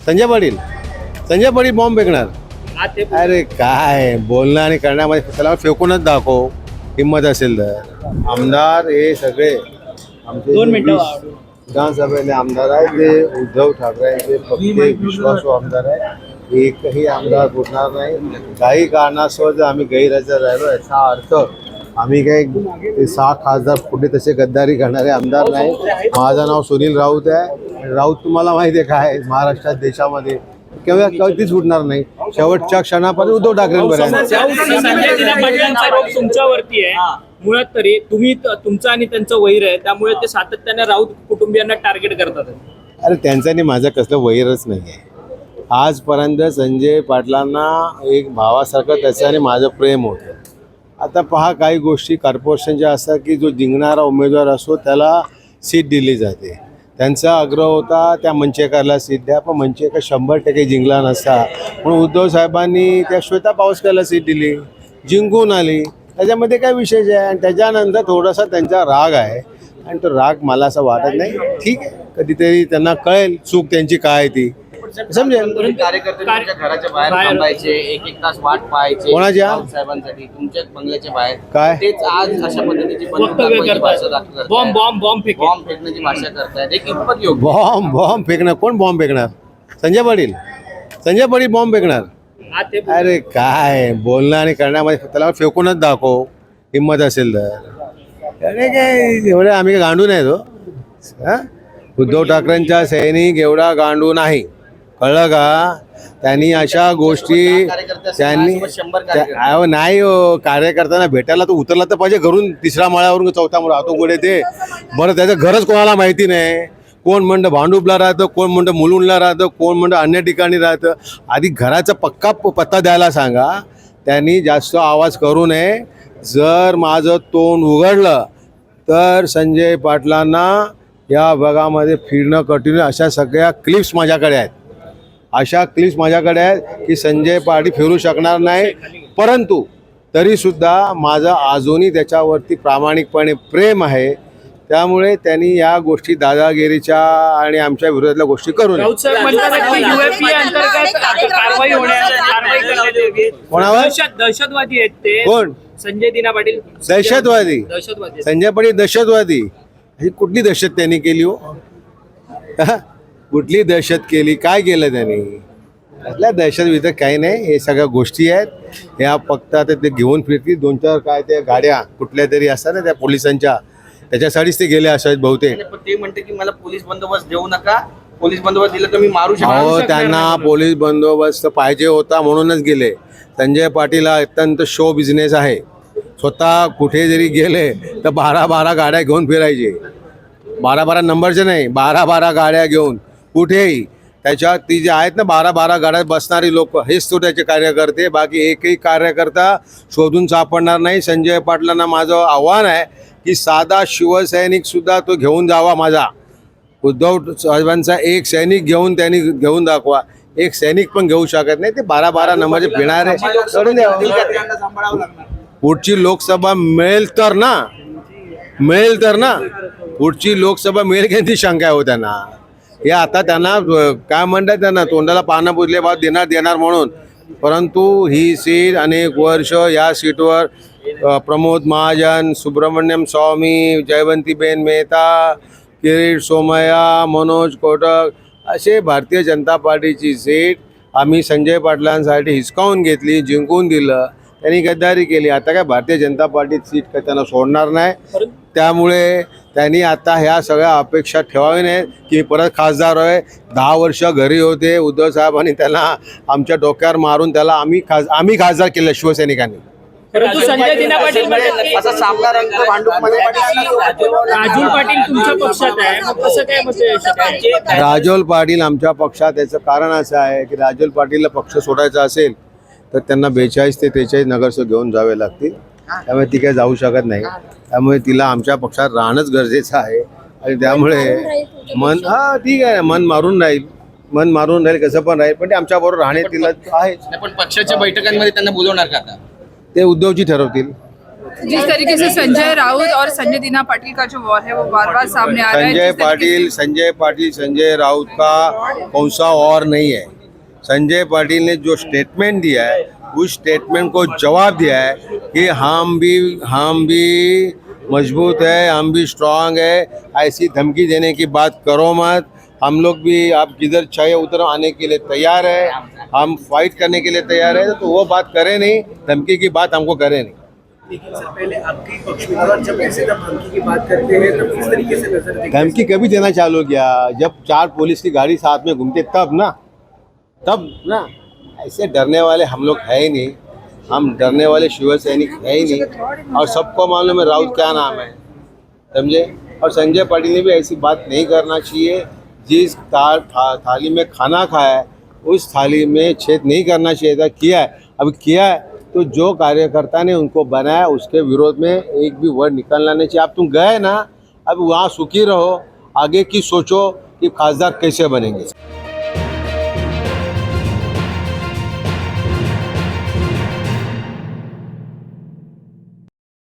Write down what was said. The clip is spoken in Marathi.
संजय पाटील बॉम्ब फेकणार. अरे काय बोलणं आणि करण्यामध्ये त्याला फेकूनच दाखव हिंमत असेल तर. आमदार हे सगळे आमचे 2 मिनिटं विधानसभेचे आमदार आहेत ते उद्धव ठाकरेंचे फक्त विश्वासू आमदार आहे. एकही आमदार फुटणार नाही. काही कारणास्तव जर आम्ही गैरहजर राहिलो याचा अर्थ आम्ही काही 6 खासदार फुटले तसे गद्दारी करणारे आमदार नाही. माझं नाव सुनील राऊत आहे. राऊत तुम्हाला माहिती आहे काय महाराष्ट्रात देशामध्ये केव्हा कधीच फुटणार नाही. शेवटच्या क्षणापर्यंत उद्धव ठाकरेंपर्यंत. संजय दिना पाटलांचा आरोप तुमच्यावरती आहे. मुळात तरी तुम्ही तुमचं आणि त्यांचं वैर आहे, त्यामुळे ते सातत्याने राऊत कुटुंबियांना टार्गेट करतात. अरे त्यांचं आणि माझं कसलं वैरच नाही आहे. आजपर्यंत संजय पाटलांना एक भावासारखं त्याचं आणि माझं प्रेम होतं. आता पहा काही गोष्टी कॉर्पोरेशनच्या असतात की जो जिंकणारा उमेदवार असो त्याला सीट दिली जाते. त्यांचा आग्रह होता त्या मंचेकरला सीट द्या, पण मंचेकर 100% जिंकला नसता म्हणून उद्धव साहेबांनी त्या श्वेता पावसकरला सीट दिली, जिंकून आली. त्याच्यामध्ये काय विशेष आहे. आणि त्याच्यानंतर थोडासा त्यांचा राग आहे आणि तो राग मला असं वाटत नाही. ठीक आहे, कधीतरी त्यांना कळेल चूक त्यांची काय ती समजेल. कार्यकर्ते तुमच्या घराच्या बाहेर थांबायचे, एक तास वाट पाहायचे कोणाच्या साहेबांसाठी तुमच्या बंगल्याच्या बाहेर. काय तेच आज अशा पद्धतीची बॉम्ब फेकण्याची भाषा करतायत. एक कितपत योग्य? बॉम्ब फेकणार कोण? बॉम्ब फेकणार संजय पाटील बॉम्ब फेकणार. अरे काय बोलणं आणि करण्यामध्ये त्याला फेकूनच दाखव हिंमत असेल तर. अरे काय एवढे आम्ही गांडू नाही तो. उद्धव ठाकरेंचा सैनिक एवढा गांडू नाही, कळलं का? त्यांनी अशा गोष्टी त्यांनी नाही हो. कार्यकर्त्यांना भेटायला तो उतरला तर पाहिजे घरून 3ऱ्या माळ्यावरून 4था माळा राहतो कुठे ते बरं. त्याचं घरच कोणाला माहिती नाही. कोण म्हणतं भांडूपला राहतं, कोण म्हणतं मुलुंडला राहतं, कोण म्हणतं अन्य ठिकाणी राहतं. आधी घराचा पक्का पत्ता द्यायला सांगा. त्यांनी जास्त आवाज करू नये. जर माझं तोंड उघडलं तर संजय पाटलांना या भागामध्ये फिरणं कठीण. अशा सगळ्या क्लिप्स माझ्याकडे आहेत की संजय पाटील फिरू शकणार नाही. परंतु तरीसुद्धा माझं अजूनही त्याच्यावरती प्रामाणिकपणे प्रेम आहे. त्यामुळे त्यांनी या गोष्टी दादागिरीच्या आणि आमच्या विरोधातल्या गोष्टी करू नये. कोणावर? दहशतवादी आहेत ते. कोण? संजय दिना पाटील. दहशतवादी? संजय पाटील दहशतवादी? ही कुठली दहशत त्यांनी केली हो? कुठली दहशत केली? काय केलं त्यांनी? त्यातल्या दहशत काही नाही. हे सगळ्या गोष्टी आहेत. या फक्त आता ते घेऊन फिरतील 2-4 काय त्या गाड्या कुठल्या तरी असतात ना त्या पोलिसांच्या, त्याच्यासाठीच ते गेले असावेत बहुतेक. ते म्हणते की मला पोलीस बंदोबस्त देऊ नका, पोलीस बंदोबस्त दिला तर मी मारू शकतो. त्यांना पोलीस बंदोबस्त पाहिजे होता म्हणूनच गेले. संजय पाटील हा अत्यंत शो बिझनेस आहे. स्वतः कुठे जरी गेले तर 12 गाड्या घेऊन फिरायचे. 12 नंबरचे नाही, 12 गाड्या घेऊन कुठेही. त्याच्यात ती जे आहेत ना 12 गाड्यात बसणारी लोक हेच तो त्याचे कार्यकर्ते. बाकी एकही कार्यकर्ता शोधून सापडणार नाही. संजय पाटलांना माझं आव्हान आहे की साधा शिवसैनिक सुद्धा तो घेऊन जावा. माझा उद्धव साहेबांचा एक सैनिक त्यांनी घेऊन दाखवा. एक सैनिक पण घेऊ शकत नाही. ते 12 नंबरचे फिरणारे सोडून द्यावं. पुढची लोकसभा मिळेल तर ना पुढची लोकसभा मिळेल की ती शंका आहे त्यांना. हे आता त्यांना काय म्हणतात, त्यांना तोंडाला पानं पुजले भाव देणार म्हणून. परंतु ही सीट अनेक वर्ष या सीटवर प्रमोद महाजन, सुब्रमण्यम स्वामी, जयवंतीबेन मेहता, किरीट सोमय्या, मनोज कोटक असे भारतीय जनता पार्टीची सीट आम्ही संजय पाटलांसाठी हिसकावून घेतली, जिंकून दिलं. त्यांनी गद्दारी केली. आता काय भारतीय जनता पार्टी सीट काय त्यांना सोडणार नाही. त्यामुळे त्यांनी आता ह्या सगळ्या अपेक्षा ठेवावी नाहीत की परत खासदार आहे. 10 वर्ष घरी होते. उद्धव साहेबांनी त्याला आमच्या डोक्यावर मारून त्याला आम्ही खासदार केलं शिवसैनिकांनी. संजय दिना पाटील राजुल पाटील तुमच्या पक्षात आहे, मग कसं काय म्हणजे? राजुल पाटील आमच्या पक्षात याचं कारण असं आहे की राजुल पाटीलला पक्ष सोडायचा असेल तर त्यांना 42 ते 43 नगरसेवक घेऊन जावे लागतील. त्यामुळे ती काही जाऊ शकत नाही. त्यामुळे तिला आमच्या पक्षात राहणंच गरजेचं आहे. आणि त्यामुळे ठीक आहे, मन मारून राहील कसं पण राहील, पण ते आमच्याबरोबर राहणे तिला आहे. पण पक्षाच्या बैठकांमध्ये त्यांना बोलवणार का आता? ते उद्धवजी ठरवतील. जिस तरीके से संजय राउत और संजय दीना पाटिल का जो वॉर है वो बार बार सामने आ रहा है। संजय राउत का कौन सा और नहीं है। संजय पाटिल ने जो स्टेटमेंट दिया है उस स्टेटमेंट को जवाब दिया है कि हम भी मजबूत है, हम भी स्ट्रांग है, ऐसी धमकी देने की बात करो मत। हम लोग भी आप जिधर चाहे उधर आने के लिए तैयार है, हम फाइट करने के लिए तैयार है। तो वो बात करे नहीं, धमकी की बात हमको करे नहीं। लेकिन सर पहले आपके पक्ष में और जब ऐसे तब धमकी की बात करते हैं तब किस तरीके से नजर देखते हैं? धमकी कभी देना चालू किया जब 4 पुलिस की गाड़ी साथ में घूमते तब ना। ऐसे डरने वाले हम लोग है ही नहीं, हम डरने वाले शिव सैनिक है ही नहीं। और सबको मालूम है राउत क्या नाम है, समझे। और संजय पाटिल ने भी ऐसी बात नहीं करना चाहिए। जिस थाली में खाना खाया है उस थाली में छेद नहीं करना चाहिए था, किया है। अब किया है तो जो कार्यकर्ता ने उनको बनाया उसके विरोध में एक भी वर्ड निकलना नहीं चाहिए। अब तुम गए ना, अब वहाँ सुखी रहो, आगे की सोचो कि खासदार कैसे बनेंगे।